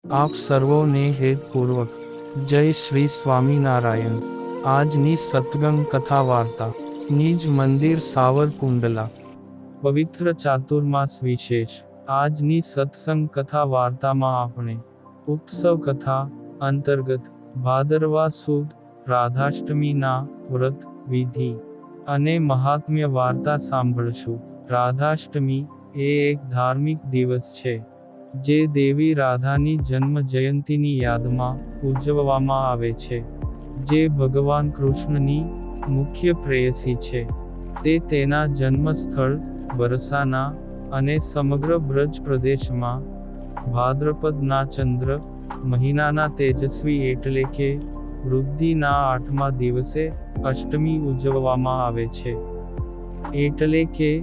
આપ સર્વોને હેતપૂર્વક જય શ્રી સ્વામિનારાયણ। આજની સત્સંગ કથા વાર્તા નિજ મંદિર સાવરકુંડલા પવિત્ર ચાતુર્માસ વિશેષ। આજની સત્સંગ કથા વાર્તામાં આપણે ઉત્સવ કથા અંતર્ગત ભાદરવા સુદ રાધાષ્ટમીના વ્રત વિધિ અને મહાત્મ્ય વાર્તા સાંભળશું। રાધાષ્ટમી એ એક ધાર્મિક દિવસ છે જે દેવી રાધાની જન્મ જયંતીની યાદમાં ઉજવવામાં આવે છે, જે ભગવાન કૃષ્ણની મુખ્ય પ્રેયસી છે। તે તેના જન્મ સ્થળ બરસાના અને સમગ્ર બ્રજ પ્રદેશમાં ભાદ્રપદના ચંદ્ર મહિનાના તેજસ્વી એટલે કે વૃદ્ધિના 8મા દિવસે અષ્ટમી ઉજવવામાં આવે છે, એટલે કે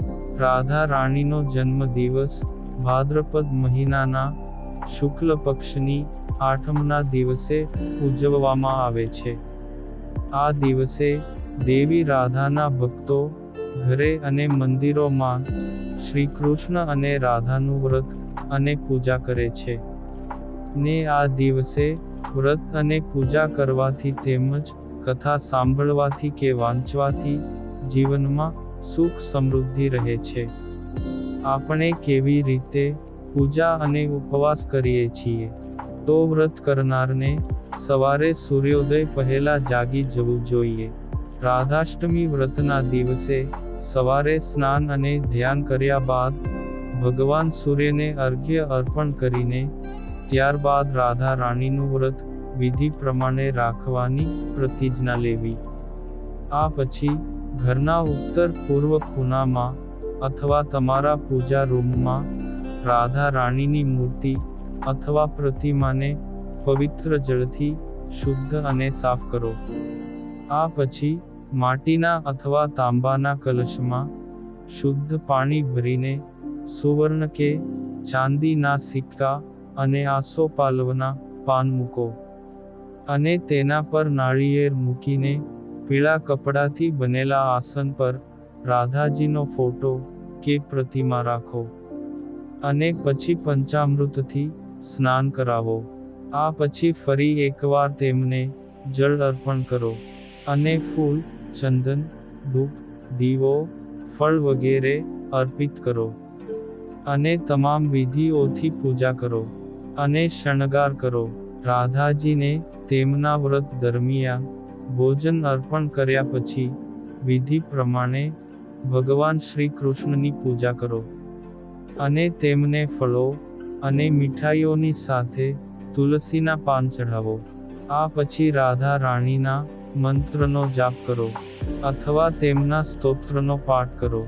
રાધા રાણીનો જન્મ દિવસ ભાદ્રપદ મહિનાના શુક્લ પક્ષની 8મના દિવસે ઉજવવામાં આવે છે। આ દિવસે દેવી રાધાના ભક્તો ઘરે અને મંદિરોમાં શ્રી કૃષ્ણ અને રાધાનું વ્રત અને પૂજા કરે છે ને આ દિવસે વ્રત અને પૂજા કરવાથી તેમજ કથા સાંભળવાથી કે વાંચવાથી જીવનમાં સુખ સમૃદ્ધિ રહે છે। આપણે કેવી રીતે પૂજા અને ઉપવાસ કરીએ છીએ? તો વ્રત કરનારને સવારે સૂર્યોદય પહેલા જાગી જવું જોઈએ। રાધાષ્ટમી વ્રતના દિવસે સવારે સ્નાન અને ધ્યાન કર્યા બાદ ભગવાન સૂર્યને અર્ઘ્ય અર્પણ કરીને ત્યારબાદ રાધા રાણીનું વ્રત વિધિ પ્રમાણે રાખવાની પ્રતિજ્ઞા લેવી। આ પછી ઘરના ઉત્તર પૂર્વ ખૂણામાં અથવા તમારા પૂજા રૂમમાં રાધા રાણીની મૂર્તિ અથવા પ્રતિમાને પવિત્ર જળથી શુદ્ધ અને સાફ કરો। આ પછી માટીના અથવા તાંબાના કલશમાં શુદ્ધ પાણી ભરીને સુવર્ણ કે ચાંદીના સિક્કા અને આસોપાલવના પાન મૂકો અને તેના પર નાળિયેર મૂકીને પીળા કપડાથી બનેલા આસન પર રાધાજીનો ફોટો કે પ્રતિમા રાખો અને પછી પંચામૃતથી સ્નાન કરાવો। આ પછી ફરી એકવાર તેમને જળ અર્પણ કરો અને ફૂલ, ચંદન, ધૂપ, દીવો, ફળ વગેરે અર્પિત કરો અને તમામ વિધિઓથી પૂજા કરો અને શણગાર કરો। રાધાજીને તેમના વ્રત દરમિયાન ભોજન અર્પણ કર્યા પછી વિધિ પ્રમાણે ભગવાન શ્રી કૃષ્ણની પૂજા કરો અને તેમને ફળો અને મીઠાઈઓની સાથે તુલસીના પાન ચઢાવો। આ પછી રાધા રાણીના મંત્રનો જાપ કરો અથવા તેમના સ્તોત્રનો પાઠ કરો।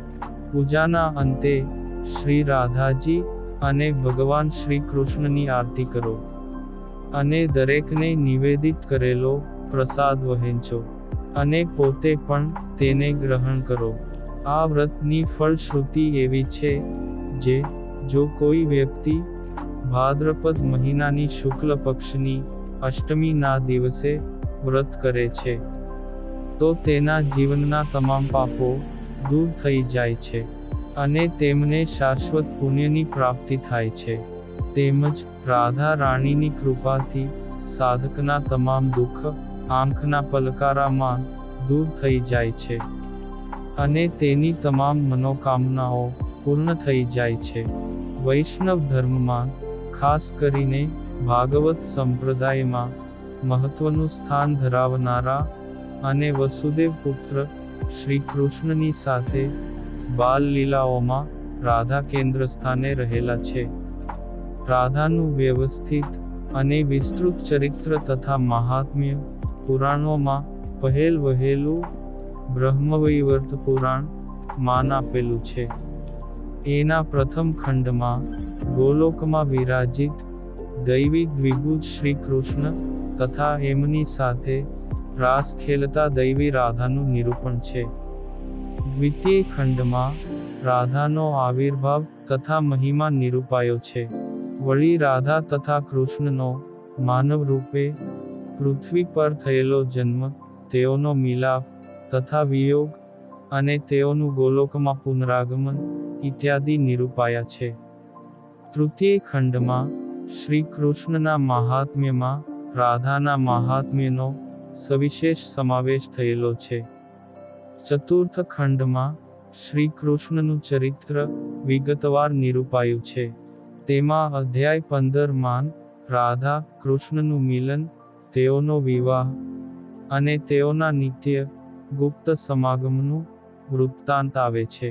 પૂજાના અંતે શ્રી રાધાજી અને ભગવાન શ્રી કૃષ્ણની આરતી કરો અને દરેકને નિવેદિત કરેલો પ્રસાદ વહેંચો અને પોતે પણ તેને ગ્રહણ કરો। આ વ્રતની ફળશ્રુતિ એવી છે જે જો કોઈ વ્યક્તિ ભાદ્રપદ મહિનાની શુક્લ પક્ષની અષ્ટમીના દિવસે વ્રત કરે છે તો તેના જીવનના તમામ પાપો દૂર થઈ જાય છે અને તેમને શાશ્વત પુણ્યની પ્રાપ્તિ થાય છે, તેમજ રાધા રાણીની કૃપાથી સાધકના તમામ દુઃખ આંખના પલકારામાં દૂર થઈ જાય છે અને તેની તમામ મનોકામનાઓ પૂર્ણ થઈ જાય છે। વૈષ્ણવ ધર્મમાં ખાસ કરીને ભાગવત સંપ્રદાયમાં મહત્વનું સ્થાન ધરાવનારા અને વસુદેવ પુત્ર શ્રી કૃષ્ણની સાથે બાલ લીલાઓમાં રાધા કેન્દ્ર સ્થાને રહેલા છે। રાધાનું વ્યવસ્થિત અને વિસ્તૃત ચરિત્ર તથા મહાત્મ્ય પુરાણોમાં પહેલ વહેલું બ્રહ્મવૈવર્ત પુરાણ માન આપેલું છે। એના પ્રથમ ખંડમાં ગોલોકમાં વિરાજિત દૈવી દ્વિભુજ શ્રી કૃષ્ણ તથા એમની સાથે રાસ ખેલતા દૈવી રાધાનું નિરૂપણ છે। દ્વિતીય ખંડમાં રાધાનો આવિર્ભાવ તથા મહિમા નિરૂપાયો છે। વળી રાધા તથા કૃષ્ણનો માનવ રૂપે પૃથ્વી પર થયેલો જન્મ, તેઓનો મિલાપ તથા વિયોગ અને તેઓનું ગોલોકમાં પુનરાગમન ઇત્યાદિ નિરૂપાયા છે। તૃતીય ખંડમાં શ્રી કૃષ્ણના મહાત્મ્યમાં રાધાના મહાત્મ્યનો સવિશેષ સમાવેશ થયેલો છે. ચતુર્થ ખંડમાં શ્રી કૃષ્ણનું ચરિત્ર વિગતવાર નિરૂપાયું છે. તેમાં અધ્યાય 15માં રાધા કૃષ્ણનું મિલન, તેઓનો વિવાહ અને તેઓના નિત્ય ગુપ્ત સમાગમનું વૃત્તાંત આવે છે.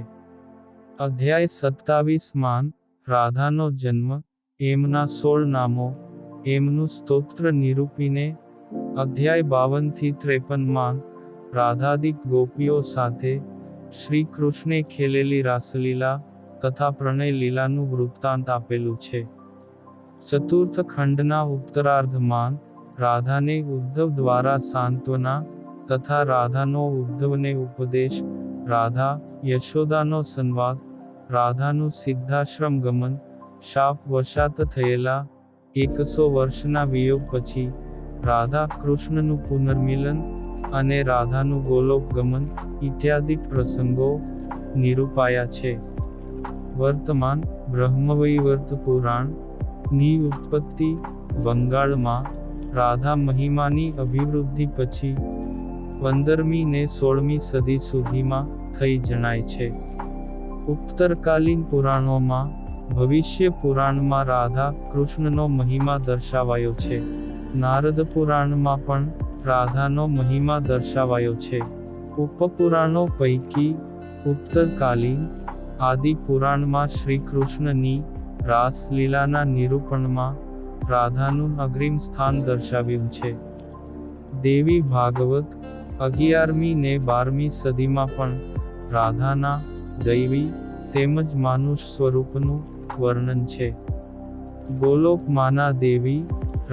અધ્યાય 27માં રાધાનો જન્મ, એમના 16 નામો, એમનું સ્તોત્ર નિરૂપીને અધ્યાય 52થી 53માં રાધાદિક ગોપીઓ સાથે શ્રી કૃષ્ણે ખેલેલી રાસલીલા તથા પ્રણય લીલાનું વૃત્તાંત આપેલું છે. ચતુર્થ ખંડના ઉત્તરાર્ધમાં રાધાને ઉદ્ધવ દ્વારા સાંત્વના તથા રાધાનો ઉદ્ધવને ઉપદેશ, રાધા યશોદાનો સંવાદ, રાધાનું સિદ્ધાશ્રમ ગમન, શાપ વશાત થયેલા 100 વર્ષના વિયોગ પછી રાધા કૃષ્ણનું પુનર્મિલન અને રાધાનું ગોલોક ગમન ઇત્યાદિ પ્રસંગો નિરૂપાયા છે. વર્તમાન બ્રહ્મવૈવર્ત પુરાણ ની ઉત્પત્તિ બંગાળમાં રાધા મહિમાની અભિવૃદ્ધિ પછી 15મી ને 16મી સદી સુધીમાં થઈ જણાય છે. ઉત્તરકાલીન પુરાણોમાં ભવિષ્ય પુરાણમાં રાધા કૃષ્ણનો મહિમા દર્શાવાયો છે. નારદ પુરાણમાં પણ રાધાનો મહિમા દર્શાવાયો છે. ઉપપુરાણો પૈકી ઉત્તરકાલીન આદિ પુરાણમાં શ્રી કૃષ્ણની રાસલીલાના નિરૂપણમાં રાધાનું અગ્રીમ સ્થાન દર્શાવ્યું છે. દેવી ભાગવત 11મી ને 12મી સદીમાં પણ રાધાના દૈવી તેમજ માનુષ સ્વરૂપનું વર્ણન છે. ગોલોકમાંના દેવી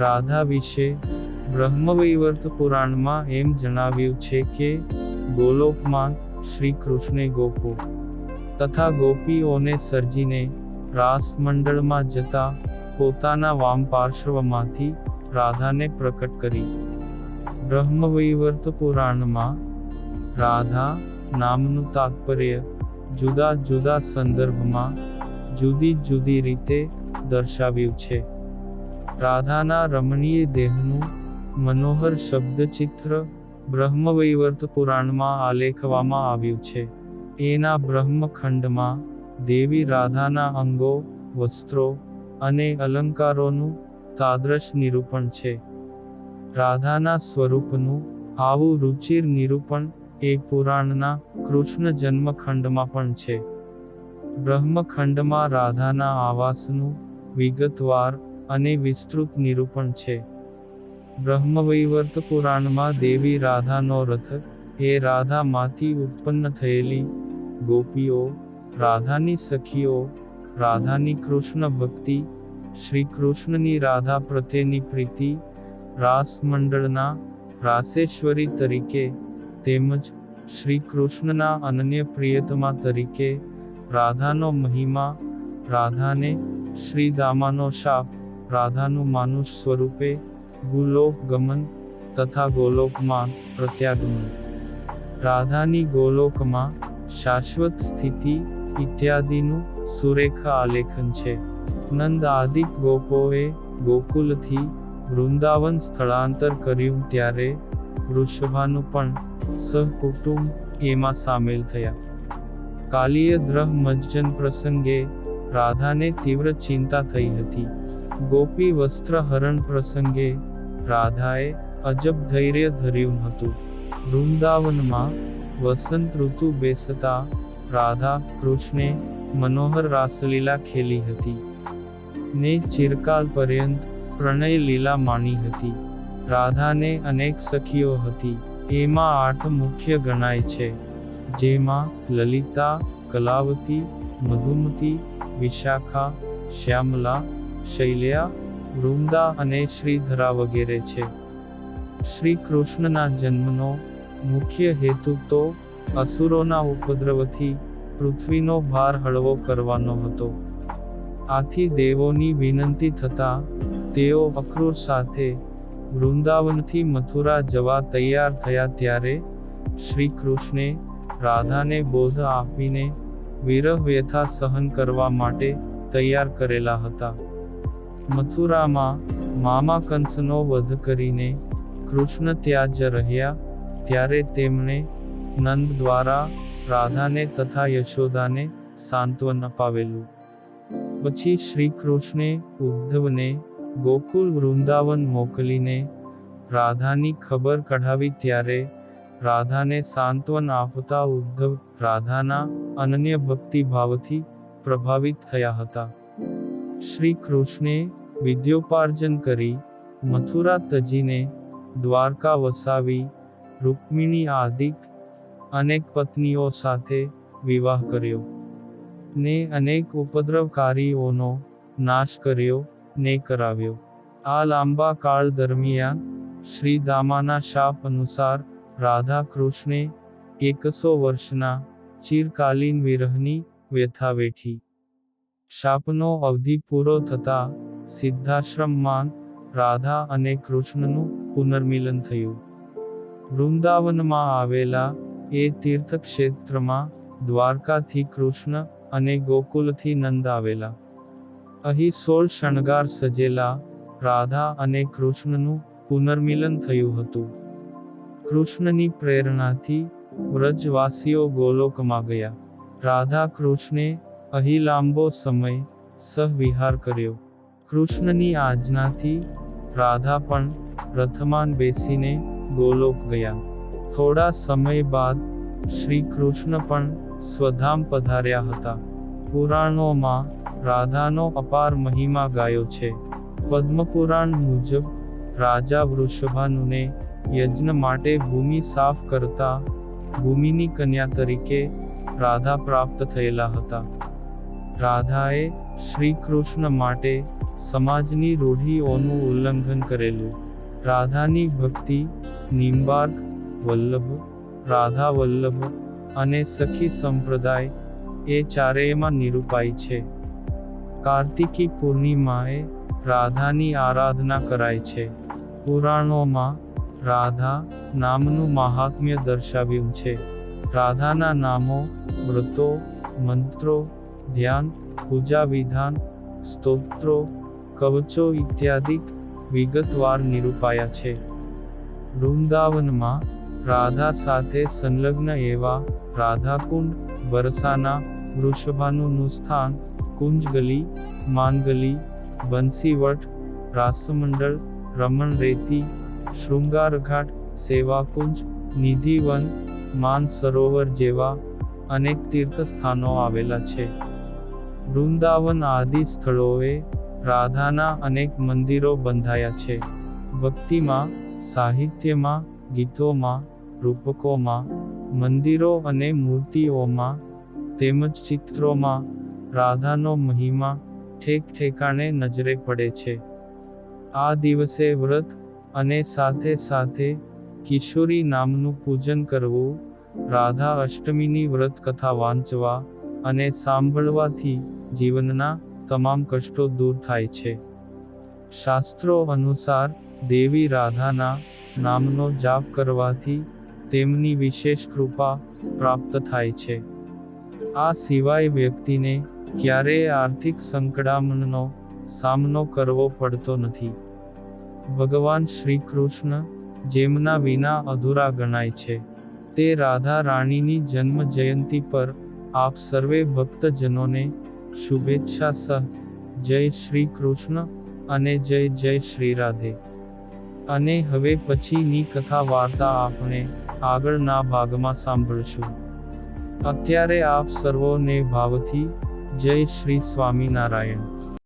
રાધા વિશે બ્રહ્મવૈવર્ત પુરાણમાં એમ જણાવ્યું છે કે ગોલોકમાં શ્રી કૃષ્ણે ગોપો તથા ગોપીઓને સર્જીને રાસ મંડળમાં જતા પોતાના વામ પાર્શ્વમાંથી રાધાને પ્રકટ કરી. બ્રહ્મવૈવર્ત પુરાણમાં રાધા નામનું તાત્પર્ય જુદા જુદા સંદર્ભમાં જુદી જુદી રીતે દર્શાવ્યું છે. રાધાના રમણીય દેહનું મનોહર શબ્દચિત્ર બ્રહ્મવૈવર્ત પુરાણમાં આલેખવામાં આવ્યું છે. એના બ્રહ્મખંડમાં દેવી રાધાના અંગો, વસ્ત્રો અને અલંકારોનું તાદ્રશ નિરૂપણ છે. રાધાના સ્વરૂપનું આવું રુચિર નિરૂપણ એ પુરાણના કૃષ્ણ જન્મખંડમાં પણ છે. બ્રહ્મખંડમાં રાધાના આવાસનું વિગતવાર અને વિસ્તૃત નિરૂપણ છે. બ્રહ્મવૈવર્ત પુરાણમાં દેવી રાધાનો રથ એ રાધામાંથી ઉત્પન્ન થયેલી ગોપીઓ, રાધાની સખીઓ, રાધાની કૃષ્ણ ભક્તિ, શ્રી કૃષ્ણની રાધા પ્રત્યેની પ્રીતિ, રાસ મંડળના રાસેશ્વરી તરીકે તેમજ શ્રી કૃષ્ણના અનન્ય પ્રિયતમા તરીકે રાધાનો મહિમા, રાધાને શ્રીદામાનો શાપ, રાધાનું માનુષ સ્વરૂપે ગોલોક ગમન તથા ગોલોકમાં પ્રત્યાગમન, રાધાની ગોલોકમાં શાશ્વત સ્થિતિ ઇત્યાદિનું સુરેખ આલેખન છે. નંદ આદિક ગોપોએ ગોકુલથી વૃંદાવન સ્થળાંતર કર્યું ત્યારે વૃષભાનું પણ સહકુટુંબ એમાં સામેલ થયા. કાલીય દ્રહ મજ્જન પ્રસંગે રાધાને તીવ્ર ચિંતા થઈ હતી. ગોપી વસ્ત્ર હરણ પ્રસંગે રાધાએ અજબ ધૈર્ય ધર્યું હતું. વૃંદાવનમાં વસંત ઋતુ બેસતા રાધા કૃષ્ણે મનોહર રાસલીલા ખેલી હતી ને ચિરકાલ પર્યંત પ્રણય લીલા માણી હતી. રાધાને અનેક સખીઓ હતી. એમાં 8 મુખ્ય ગણાય છે, જેમાં લલિતા, કલાવતી, મધુમતી, વિશાખા, શ્યામલા, શૈલ્યા, વૃંદા અને શ્રીધરા વગેરે છે. શ્રી કૃષ્ણના જન્મનો મુખ્ય હેતુ તો અસુરોના ઉપદ્રવથી પૃથ્વીનો ભાર હળવો કરવાનો હતો. આથી દેવોની વિનંતી થતાં તેઓ અક્રૂર સાથે વૃંદાવનથી મથુરા જવા તૈયાર થયા ત્યારે શ્રી કૃષ્ણે રાધાને બોધ આપીને વિરહ વ્યથા સહન કરવા માટે તૈયાર કરેલા હતા. મથુરામાં મામા કંસનો વધ કરીને કૃષ્ણ ત્યાં જ રહ્યા ત્યારે તેમણે નંદ દ્વારા રાધાને તથા યશોદાને સાંત્વન અપાવેલું. પછી શ્રી કૃષ્ણે ઉદ્ધવને ગોકુલ વૃંદાવન મોકલીને રાધાની ખબર કઢાવી ત્યારે રાધાને સાંત્વન આપતા ઉદ્ધવ રાધાના અનન્ય ભક્તિભાવથી પ્રભાવિત થયા હતા. શ્રી કૃષ્ણે વિદ્યોપાર્જન કરી મથુરા તજીને દ્વારકા વસાવી રૂક્મિણી આદિક અનેક પત્નીઓ સાથે વિવાહ કર્યો ને અનેક ઉપદ્રવકારીઓનો નાશ કર્યો ને કરાવ્યો. આ લાંબા કાળ દરમિયાન શ્રી દામાના શાપ અનુસાર રાધા કૃષ્ણે 100 વર્ષના ચિરકાલીન વિરહની વ્યથા વેઠી. શાપનો અવધિ પૂરો થતા સિદ્ધાશ્રમમાં રાધા અને કૃષ્ણનું પુનર્મિલન થયું. વૃંદાવનમાં આવેલા એ તીર્થક્ષેત્રમાં દ્વારકાથી કૃષ્ણ અને ગોકુલથી નંદ આવેલા. અહીં 16 શણગાર સજેલા રાધા અને કૃષ્ણનું પુનર્મિલન થયું હતું. કૃષ્ણની પ્રેરણાથી વ્રજવાસીઓ ગોલોકમાં ગયા. રાધા કૃષ્ણે અહીં લાંબો સમય સહવિહાર કર્યો. કૃષ્ણની આજ્ઞાથી રાધા પણ રથમાં બેસીને ગોલોક ગયા. થોડા સમય બાદ શ્રી કૃષ્ણ પણ સ્વધામ પધાર્યા હતા. પુરાણોમાં રાધાનો અપાર મહિમા ગાયો છે. પદ્મપુરાણ મુજબ રાજા વૃષભાનુને યજ્ઞ માટે ભૂમિ સાફ કરતા ભૂમિની કન્યા તરીકે રાધા પ્રાપ્ત થયેલા હતા. રાધાએ શ્રી કૃષ્ણ માટે સમાજની રૂઢિઓનું ઉલ્લંઘન કરેલું. રાધાની ભક્તિ નિંબાર્ક વલ્લભ, રાધા વલ્લભ અને સખી સંપ્રદાય એ ચારેયમાં નિરૂપાય છે. કાર્તિકી પૂર્ણિમાએ રાધાની આરાધના કરાય છે. પુરાણોમાં રાધા નામનું મહાત્મ્ય દર્શાવ્યું છે. રાધાના નામો, વ્રતો, મંત્રો, ધ્યાન, પૂજા વિધાન, સ્તોત્રો, કવચો ઇત્યાદિ વિગતવાર નિરૂપાયા છે. વૃંદાવનમાં રાધા સાથે સંલગ્ન એવા રાધાકુંડ, બરસાના, વૃષભાનુનું સ્થાન, કુંજગલી, માનગલી, બંસીવટ, રાસમંડળ, રમણરેતી, શૃંગારઘાટ, સેવાકુંજ, નિધિવન, માન સરોવર જેવા અનેક તીર્થસ્થાનો આવેલા છે. વૃંદાવન આદિ સ્થળોએ રાધાના અનેક મંદિરો બંધાયા છે. ભક્તિમાં, સાહિત્યમાં, ગીતોમાં, રૂપકોમાં, મંદિરો અને મૂર્તિઓમાં તેમજ ચિત્રોમાં રાધાનો મહિમા ઠેક ઠેકાણે નજરે પડે છે. આ દિવસે વ્રત અને સાથે સાથે કિશોરી નામનું પૂજન કરવું, રાધા અષ્ટમીની વ્રત કથા વાંચવા અને સાંભળવાથી જીવનના તમામ કષ્ટો દૂર થાય છે. શાસ્ત્રો અનુસાર દેવી રાધાના નામનો જાપ કરવાથી તેમની વિશેષ કૃપા પ્રાપ્ત થાય છે. આ સિવાય વ્યક્તિને ક્યારેય આર્થિક સંકડામણનો સામનો કરવો પડતો નથી. ભગવાન શ્રી કૃષ્ણ જેમના વિના અધૂરા ગણાય છે, તે રાધા રાણીની જન્મ જયંતી પર આપ સર્વે ભક્તજનોને શુભેચ્છા સહ જય શ્રી કૃષ્ણ અને જય જય શ્રી રાધે. અને હવે પછીની કથા વાર્તા આપણે આગળના ભાગમાં સાંભળશું. અત્યારે આપ સર્વોને ભાવથી જય શ્રી સ્વામિનારાયણ.